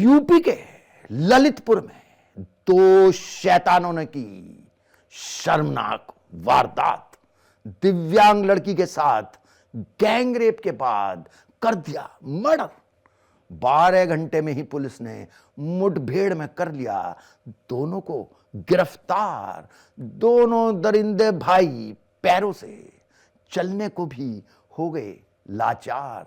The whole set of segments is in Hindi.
यूपी के ललितपुर में दो शैतानों ने की शर्मनाक वारदात। दिव्यांग लड़की के साथ गैंगरेप के बाद कर दिया मर्डर। 12 घंटे में ही पुलिस ने मुठभेड़ में कर लिया दोनों को गिरफ्तार। दोनों दरिंदे भाई पैरों से चलने को भी हो गए लाचार।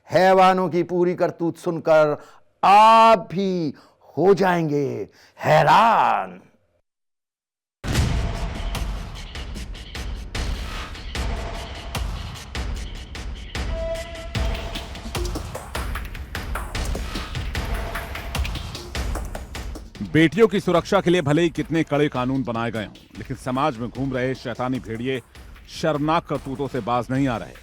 हैवानों की पूरी करतूत सुनकर आप भी हो जाएंगे हैरान। बेटियों की सुरक्षा के लिए भले ही कितने कड़े कानून बनाए गए हों, लेकिन समाज में घूम रहे शैतानी भेड़िए शर्मनाक करतूतों से बाज नहीं आ रहे।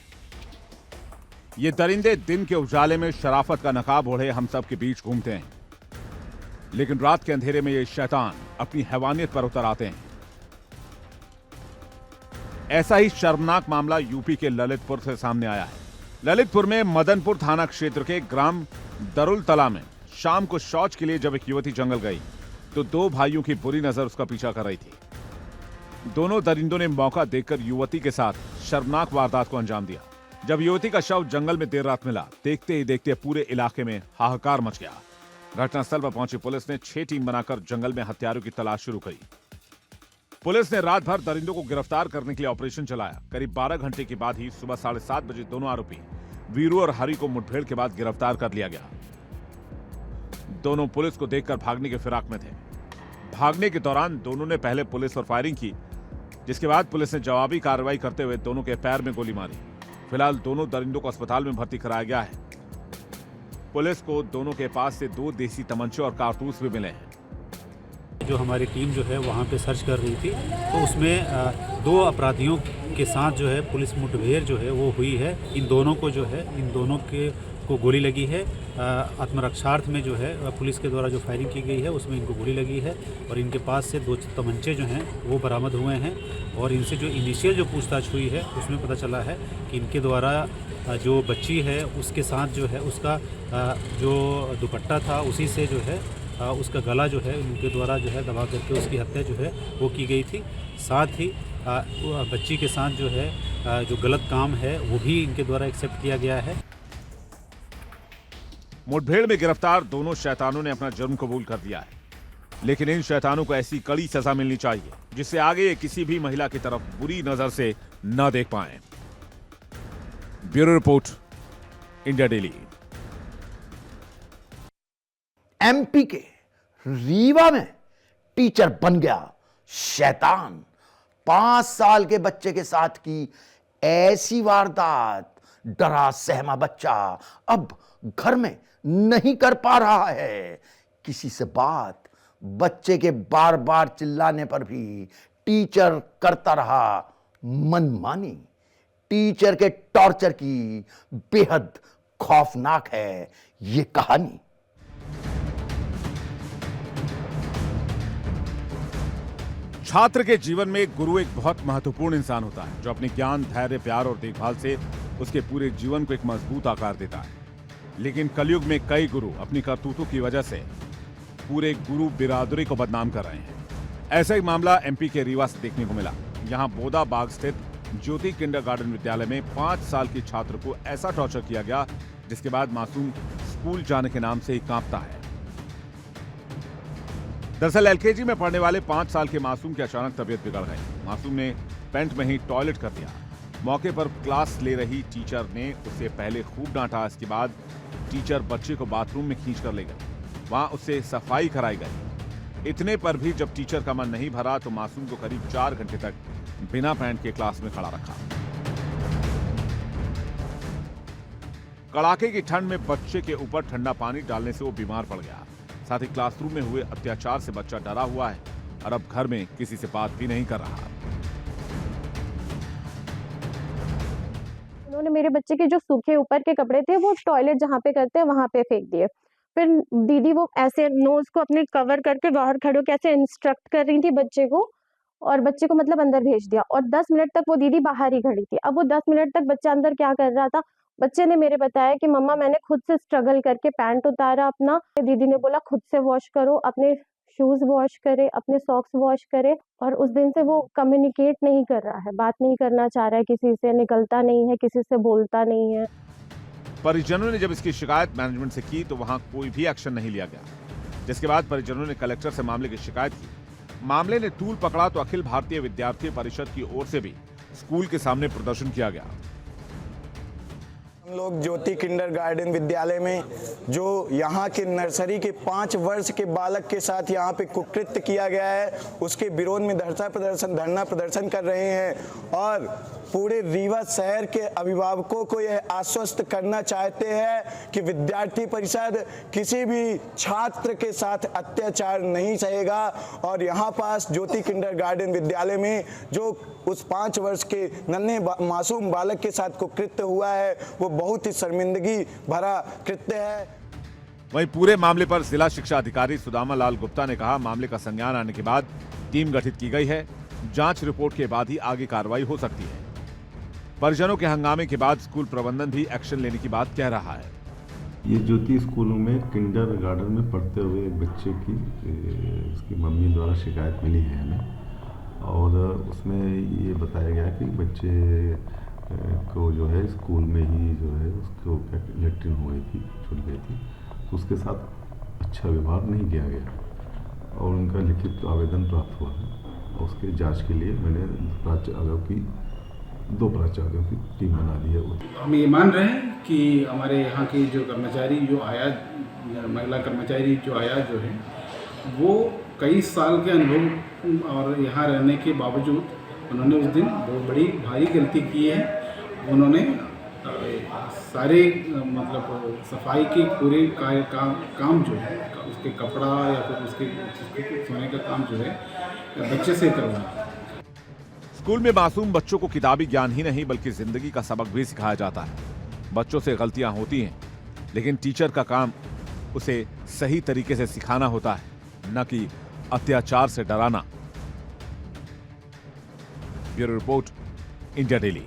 ये दरिंदे दिन के उजाले में शराफत का नकाब ओढ़े हम सब के बीच घूमते हैं, लेकिन रात के अंधेरे में ये शैतान अपनी हैवानियत पर उतर आते हैं। ऐसा ही शर्मनाक मामला यूपी के ललितपुर से सामने आया है। ललितपुर में मदनपुर थाना क्षेत्र के ग्राम दरुल तला में शाम को शौच के लिए जब एक युवती जंगल गई तो दो भाइयों की बुरी नजर उसका पीछा कर रही थी। दोनों दरिंदों ने मौका देखकर युवती के साथ शर्मनाक वारदात को अंजाम दिया। जब युवती का शव जंगल में देर रात मिला, देखते ही देखते पूरे इलाके में हाहाकार मच गया। घटनास्थल पर पहुंची पुलिस ने 6 टीम बनाकर जंगल में हत्यारों की तलाश शुरू करी। पुलिस ने रात भर दरिंदों को गिरफ्तार करने के लिए ऑपरेशन चलाया। करीब 12 घंटे के बाद ही सुबह 7:30 बजे दोनों आरोपी वीरू और हरि को मुठभेड़ के बाद गिरफ्तार कर लिया गया। दोनों पुलिस को देखकर भागने के फिराक में थे। भागने के दौरान दोनों ने पहले पुलिस पर फायरिंग की, जिसके बाद पुलिस ने जवाबी कार्रवाई करते हुए दोनों के पैर में गोली मारी। फिलहाल दोनों दरिंदों को अस्पताल में भर्ती कराया गया है। पुलिस को दोनों के पास से 2 देसी तमंचे और कारतूस भी मिले हैं। जो हमारी टीम जो है वहाँ पे सर्च कर रही थी, तो उसमें 2 अपराधियों के साथ जो है पुलिस मुठभेड़ जो है वो हुई है। इन दोनों को गोली लगी है। आत्मरक्षार्थ में जो है पुलिस के द्वारा जो फायरिंग की गई है उसमें इनको गोली लगी है और इनके पास से 2 तमंचे जो हैं वो बरामद हुए हैं। और इनसे जो इनिशियल जो पूछताछ हुई है उसमें पता चला है कि इनके द्वारा जो बच्ची है उसके साथ जो है उसका जो दुपट्टा था उसी से जो है उसका गला जो है उनके द्वारा जो है दबा करके उसकी हत्या जो है वो की गई थी। साथ ही बच्ची के साथ जो है जो गलत काम है वो भी इनके द्वारा एक्सेप्ट किया गया है। मुठभेड़ में गिरफ्तार दोनों शैतानों ने अपना जुर्म कबूल कर दिया है, लेकिन इन शैतानों को ऐसी कड़ी सजा मिलनी चाहिए जिससे आगे ये किसी भी महिला की तरफ बुरी नजर से न देख पाएं। Bureau report, India daily. MP के रीवा में टीचर बन गया शैतान। 5 साल के बच्चे के साथ की ऐसी वारदात, डरा सहमा बच्चा अब घर में नहीं कर पा रहा है किसी से बात। बच्चे के बार बार चिल्लाने पर भी टीचर करता रहा मनमानी। टीचर के टॉर्चर की बेहद खौफनाक है ये कहानी। छात्र के जीवन में गुरु एक बहुत महत्वपूर्ण इंसान होता है जो अपने ज्ञान, धैर्य, प्यार और देखभाल से उसके पूरे जीवन को एक मजबूत आकार देता है। लेकिन कलयुग में कई गुरु अपनी करतूतों की वजह से पूरे गुरु बिरादरी को बदनाम कर रहे हैं। ऐसा ही मामला एमपी के रीवा से देखने को मिला। यहां बोदा बाग स्थित ज्योति किंडरगार्टन विद्यालय में 5 साल की छात्र को ऐसा टॉर्चर किया गया जिसके बाद मासूम स्कूल जाने के नाम से ही कांपता है। दरअसल एलकेजी में पढ़ने वाले 5 साल के मासूम की अचानक तबीयत बिगड़ गई। मासूम ने पेंट में ही टॉयलेट कर दिया। मौके पर क्लास ले रही टीचर ने उसे पहले खूब डांटा। इसके बाद टीचर बच्चे को बाथरूम में खींच कर ले गई। वहां उससे सफाई कराई गई। इतने पर भी जब टीचर का मन नहीं भरा तो मासूम को करीब 4 घंटे तक बिना पैंट के क्लास में खड़ा रखा। कड़ाके की ठंड में बच्चे के ऊपर ठंडा पानी डालने से वो बीमार पड़ गया। साथ ही क्लासरूम में हुए अत्याचार से बच्चा डरा हुआ है और अब घर में किसी से बात भी नहीं कर रहा। उन्होंने मेरे बच्चे के जो सूखे ऊपर के कपड़े थे वो टॉयलेट जहाँ पे करते हैं वहां पे फेंक दिए। फिर दीदी वो ऐसे नोज को अपने कवर करके बाहर खड़े होकर ऐसे इंस्ट्रक्ट कर रही थी बच्चे को, और बच्चे को मतलब अंदर भेज दिया। और 10 मिनट तक वो दीदी बाहर ही खड़ी थी। अब वो 10 मिनट तक बच्चा अंदर क्या कर रहा था बच्चे ने मेरे बताया कि मम्मा मैंने खुद से स्ट्रगल करके पैंट उतारा अपना, दीदी ने बोला खुद से वॉश करो, अपने शूज़ वॉश करे, अपने सॉक्स वॉश करे, और उस दिन से वो कम्युनिकेट नहीं कर रहा है, बात नहीं करना चाह रहा है किसी से, निकलता नहीं है, किसी से बोलता नहीं है। परिजनों ने जब इसकी शिकायत मैनेजमेंट से की तो वहां कोई भी एक्शन नहीं लिया गया, जिसके बाद परिजनों ने कलेक्टर से मामले की शिकायत की। मामले ने तूल पकड़ा तो अखिल भारतीय विद्यार्थी परिषद की ओर से भी स्कूल के सामने प्रदर्शन किया गया। हम लोग ज्योति किंडरगार्टन विद्यालय में जो यहाँ के नर्सरी के 5 वर्ष के बालक के साथ यहाँ पे कुकृत्य किया गया है, उसके विरोध में धरना प्रदर्शन कर रहे हैं और पूरे रीवा शहर के अभिभावकों को यह आश्वस्त करना चाहते हैं कि विद्यार्थी परिषद किसी भी छात्र के साथ अत्याचार नहीं सहेगा। और यहाँ पास ज्योति किंडरगार्टन विद्यालय में जो उस 5 वर्ष के नन्हे मासूम बालक के साथ कुकृत्य हुआ है वो बहुत ही शर्मिंदगी भरा कृत्य है। वहीं पूरे मामले पर जिला शिक्षा अधिकारी सुदामा लाल गुप्ता ने कहा, मामले का संज्ञान आने के बाद टीम गठित की गई है, जांच रिपोर्ट के बाद ही आगे कार्रवाई हो सकती है। परिजनों के हंगामे के बाद स्कूल प्रबंधन भी एक्शन लेने की बात कह रहा है। ये ज्योति स्कूलों में किंडरगार्टन में पढ़ते हुए एक बच्चे की उसकी मम्मी द्वारा शिकायत मिली है हमें, और उसमें ये बताया गया कि बच्चे को जो है स्कूल में ही जो है उसको लैट्रिन हो गई थी, छूट गई थी, तो उसके साथ अच्छा व्यवहार नहीं किया गया और उनका लिखित आवेदन प्राप्त हुआ है और उसके जांच के लिए मैंने दो प्राचार्यों की टीम बना दी है। हम ये मान रहे हैं कि हमारे यहाँ की जो कर्मचारी जो आया, महिला कर्मचारी जो आया जो है वो कई साल के अनुभव और यहाँ रहने के बावजूद उन्होंने उस दिन बहुत बड़ी भारी गलती की है। उन्होंने सारे मतलब सफाई के पूरे काम जो है, उसके कपड़ा या फिर उसके सोने का काम जो है बच्चे से करवाया। स्कूल में मासूम बच्चों को किताबी ज्ञान ही नहीं बल्कि जिंदगी का सबक भी सिखाया जाता है। बच्चों से गलतियां होती हैं, लेकिन टीचर का काम उसे सही तरीके से सिखाना होता है, न कि अत्याचार से डराना। Bureau report, India daily.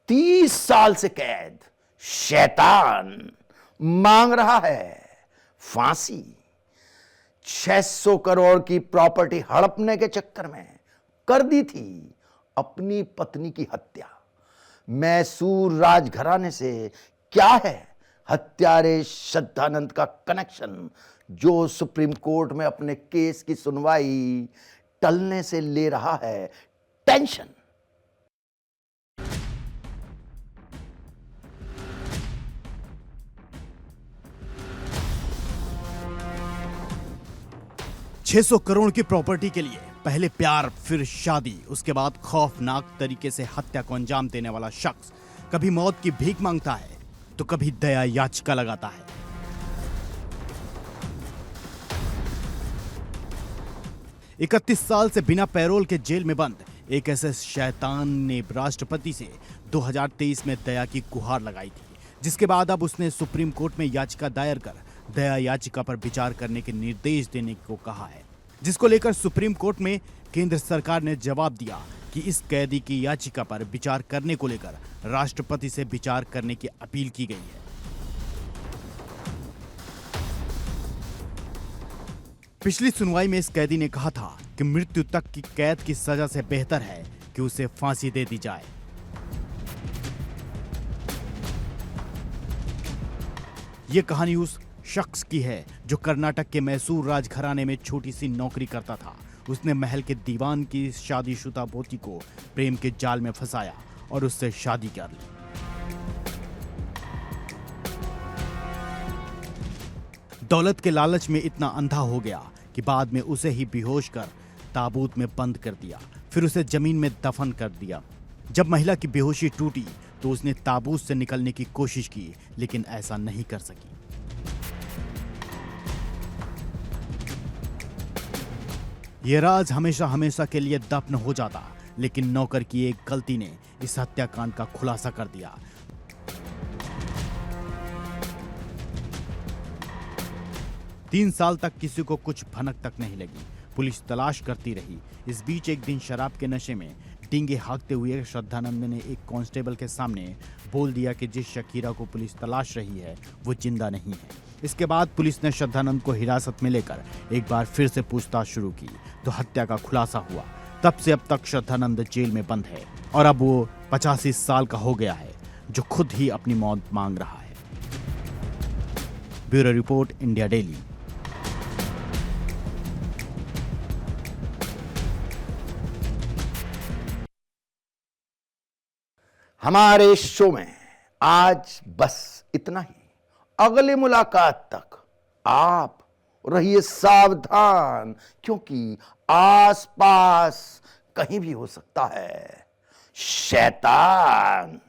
30 साल से कैद शैतान मांग रहा है फांसी। 600 करोड़ की प्रॉपर्टी हड़पने के चक्कर में कर दी थी अपनी पत्नी की हत्या। मैसूर राजघराने से क्या है हत्यारे श्रद्धानंद का कनेक्शन, जो सुप्रीम कोर्ट में अपने केस की सुनवाई टलने से ले रहा है टेंशन। $600 करोड़ की प्रॉपर्टी के लिए पहले प्यार फिर शादी, उसके बाद खौफनाक तरीके से हत्या को अंजाम देने वाला शख्स कभी मौत की भीख मांगता है तो कभी दया याचिका लगाता है। – 31 साल से बिना पैरोल के जेल में बंद एक ऐसे शैतान ने राष्ट्रपति से 2023 में दया की गुहार लगाई थी, जिसके बाद अब उसने सुप्रीम कोर्ट में याचिका दायर कर दया याचिका पर विचार करने के निर्देश देने को कहा है, जिसको लेकर सुप्रीम कोर्ट में केंद्र सरकार ने जवाब दिया कि इस कैदी की याचिका पर विचार करने को लेकर राष्ट्रपति से विचार करने की अपील की गई है। पिछली सुनवाई में इस कैदी ने कहा था कि मृत्यु तक की कैद की सजा से बेहतर है कि उसे फांसी दे दी जाए। ये कहानी उस शख्स की है जो कर्नाटक के मैसूर राजघराने में छोटी सी नौकरी करता था। उसने महल के दीवान की शादीशुदा पोती को प्रेम के जाल में फंसाया और उससे शादी कर ली। दौलत के लालच में इतना अंधा हो गया कि बाद में उसे ही बेहोश कर ताबूत में बंद कर दिया, फिर उसे जमीन में दफन कर दिया। जब महिला की बेहोशी टूटी तो उसने ताबूत से निकलने की कोशिश की, लेकिन ऐसा नहीं कर सकी। ये राज हमेशा हमेशा के लिए दफन हो जाता, लेकिन नौकर की एक गलती ने इस हत्याकांड का खुलासा कर दिया। तीन साल तक किसी को कुछ भनक तक नहीं लगी। पुलिस तलाश करती रही। इस बीच एक दिन शराब के नशे में डींगे हाँकते हुए श्रद्धानंद ने एक कांस्टेबल के सामने बोल दिया कि जिस शकीरा को पुलिस तलाश रही है वो जिंदा नहीं है। इसके बाद पुलिस ने श्रद्धानंद को हिरासत में लेकर एक बार फिर से पूछताछ शुरू की तो हत्या का खुलासा हुआ। तब से अब तक श्रद्धानंद जेल में बंद है और अब वो 85 साल का हो गया है, जो खुद ही अपनी मौत मांग रहा है। Bureau report, India daily. हमारे शो में आज बस इतना ही। अगली मुलाकात तक आप रहिए सावधान, क्योंकि आसपास कहीं भी हो सकता है शैतान।